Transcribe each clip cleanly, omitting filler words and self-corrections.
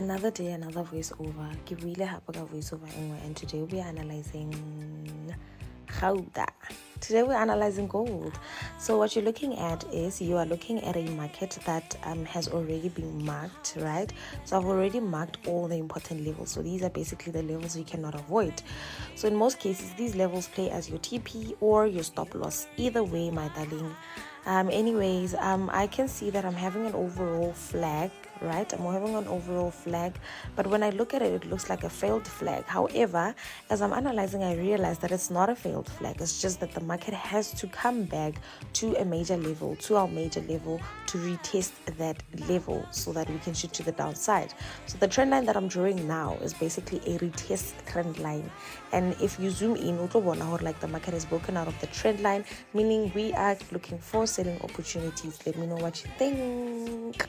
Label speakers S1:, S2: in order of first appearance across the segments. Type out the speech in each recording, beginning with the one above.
S1: Another day, another voiceover. Ke buile hape ka voiceover enngwe, and today we are analyzing Gauda. Today we're analyzing gold. So what you're looking at is you are looking at a market that has already been marked, right? So I've already marked all the important levels. So these are basically the levels you cannot avoid. So in most cases, these levels play as your TP or your stop loss. Either way, my darling. I can see that I'm having an overall flag, right? I'm having an overall flag, but when I look at it, it looks like a failed flag. However, as I'm analyzing, I realize that it's not a failed flag. It's just that the market has to come back to a major level, to our major level, to retest that level so that we can shoot to the downside. So the trend line that I'm drawing now is basically a retest trend line. And if you zoom in, like the market has broken out of the trend line, meaning we are looking for selling opportunities. Let me know what you think.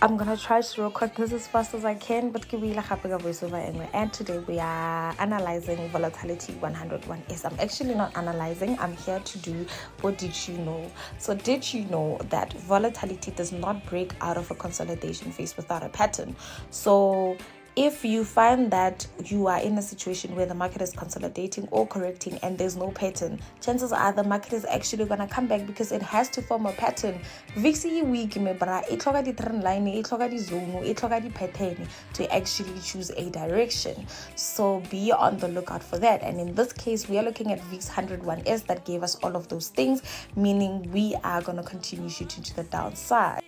S1: I'm gonna try to record this as fast as I can, but and today we are analyzing Volatility 101S. I'm actually not analyzing, I'm here to do what did you know. So did you know that volatility does not break out of a consolidation phase without a pattern? So if you find that you are in a situation where the market is consolidating or correcting and there's no pattern, chances are the market is actually going to come back because it has to form a pattern. Vixi week me bra, it loga di trend line, it loga di zone, it loga di pattern to actually choose a direction. So be on the lookout for that. And in this case, we are looking at VIX 101S that gave us all of those things, meaning we are going to continue shooting to the downside.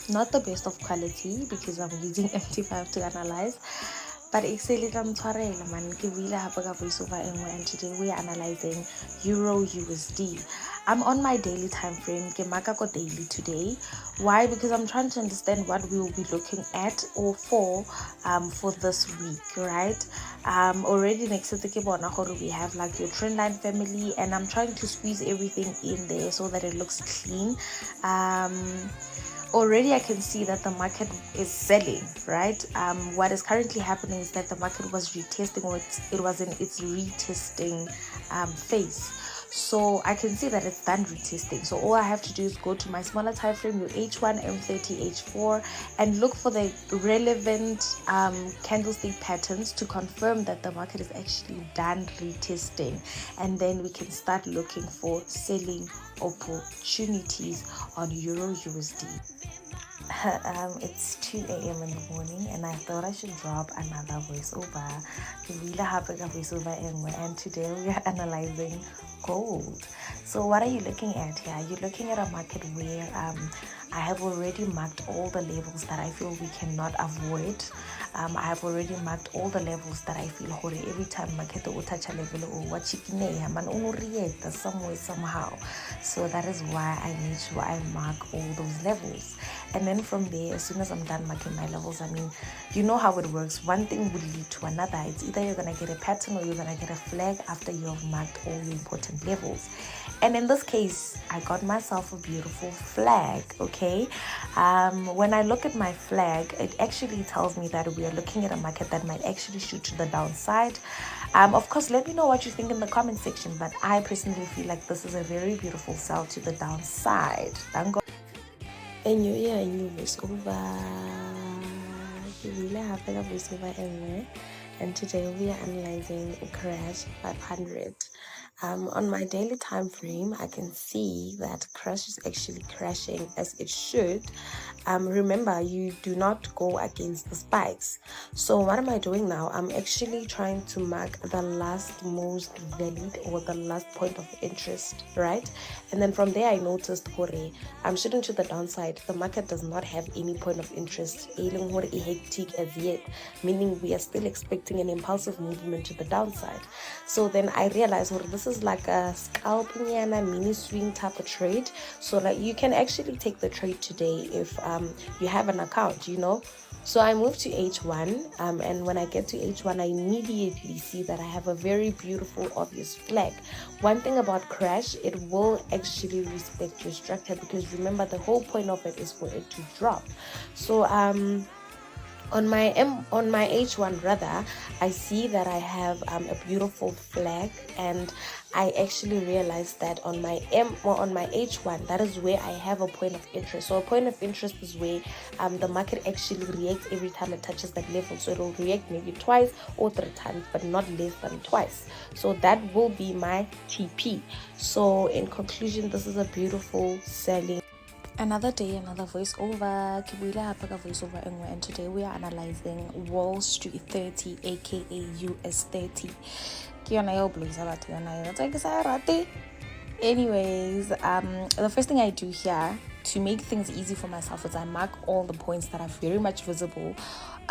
S1: Not the best of quality because I'm using MT5 to analyze, but and today we are analyzing Euro USD. I'm on my daily time frame, daily today. Why? Because I'm trying to understand what we will be looking at or for this week, right? Already next to the we have like your trend line family, and I'm trying to squeeze everything in there so that it looks clean. Already I can see that the market is selling, right? What is currently happening is that the market was retesting, or it was in its retesting phase. So I can see that it's done retesting. So all I have to do is go to my smaller time frame, your H1, M30, H4, and look for the relevant candlestick patterns to confirm that the market is actually done retesting. And then we can start looking for selling opportunities on Euro USD. It's 2 a.m. in the morning, and I thought I should drop another voiceover. And today we are analyzing gold. So what are you looking at here? You're looking at a market where I have already marked all the levels that I feel we cannot avoid. I have already marked all the levels that I feel every time market will touch a level or what somewhere somehow. So that is why I make sure I mark all those levels. And then from there, as soon as I'm done marking my levels, you know how it works. One thing will lead to another. It's either you're going to get a pattern or you're going to get a flag after you have marked all your important levels. And in this case, I got myself a beautiful flag, okay? When I look at my flag, it actually tells me that we are looking at a market that might actually shoot to the downside. Of course, let me know what you think in the comment section, but I personally feel like this is a very beautiful sell to the downside. Thank God. And you voiceover. You really have a voiceover anyway. And today we are analyzing Crash 500. On my daily time frame, I can see that Crash is actually crashing as it should. Remember, you do not go against the spikes. So what am I doing now? I'm actually trying to mark the last most valid or the last point of interest, right? And then from there I noticed I'm shooting to the downside. The market does not have any point of interest, hectic as yet, meaning we are still expecting an impulsive movement to the downside. So then I realized this is like a scalping and a mini swing type of trade. So like you can actually take the trade today if you have an account, So I moved to H1, and when I get to H1, I immediately see that I have a very beautiful, obvious flag. One thing about Crash, it will actually respect your structure because remember, the whole point of it is for it to drop. So On my H1 rather, I see that I have a beautiful flag, and I actually realized that on my H1, that is where I have a point of interest. So a point of interest is where the market actually reacts every time it touches that level. So it will react maybe twice or 3 times, but not less than twice. So that will be my TP. So in conclusion, this is a beautiful selling. Another day, another voiceover. Voiceover, and today we are analyzing Wall Street 30, aka US 30. Anyways, the first thing I do here to make things easy for myself is I mark all the points that are very much visible.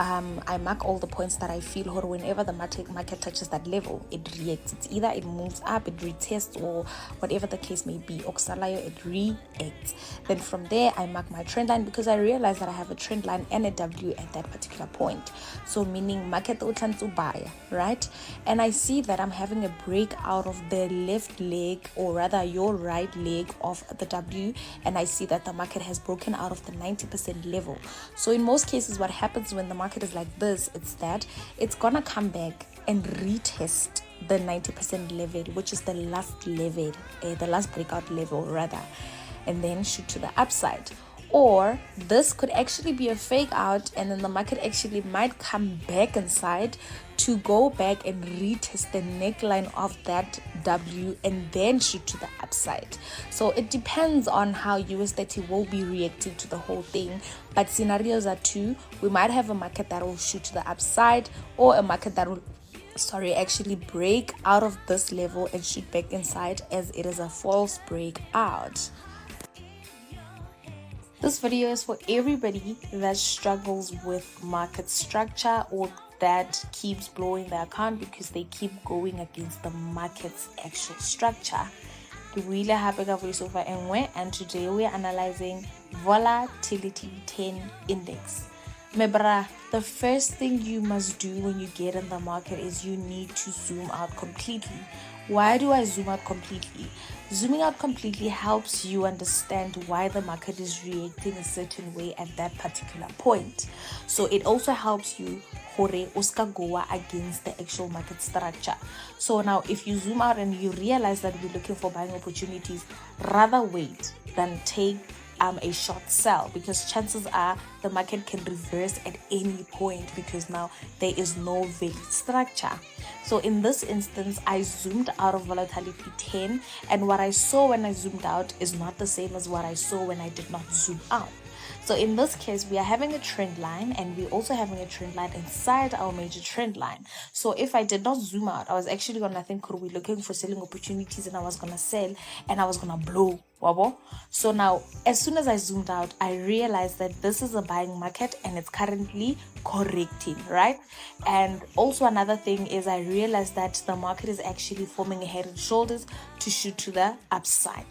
S1: I mark all the points that I feel whenever the market touches that level, it reacts. It's either it moves up, it retests, or whatever the case may be. Oxalayo, it reacts. Then from there, I mark my trend line because I realize that I have a trend line and a W at that particular point. So meaning market to buy, right? And I see that I'm having a break out of the left leg, or rather your right leg of the W, and I see that the market has broken out of the 90% level. So in most cases, what happens when the market is like this, it's that it's gonna come back and retest the 90% level, which is the last level, the last breakout level rather, and then shoot to the upside. Or this could actually be a fake out, and then the market actually might come back inside to go back and retest the neckline of that W and then shoot to the upside. So it depends on how US 30 will be reacting to the whole thing. But scenarios are two. We might have a market that will shoot to the upside, or a market that will actually break out of this level and shoot back inside, as it is a false breakout. This video is for everybody that struggles with market structure, or that keeps blowing their account because they keep going against the market's actual structure. Really happy voiceover and today we are analyzing Volatility 10 index. Mebra, the first thing you must do when you get in the market is you need to zoom out completely. Why do I zoom out completely? Zooming out completely helps you understand why the market is reacting a certain way at that particular point. So it also helps you go against the actual market structure. So now if you zoom out and you realize that you're looking for buying opportunities, rather wait than take a short sell, because chances are the market can reverse at any point because now there is no valid structure. So in this instance, I zoomed out of Volatility 10, and what I saw when I zoomed out is not the same as what I saw when I did not zoom out. So in this case, we are having a trend line, and we're also having a trend line inside our major trend line. So if I did not zoom out, I was actually going to think, we're looking for selling opportunities, and I was going to sell and I was going to blow. So now, as soon as I zoomed out, I realized that this is a buying market and it's currently correcting, right? And also another thing is I realized that the market is actually forming a head and shoulders to shoot to the upside.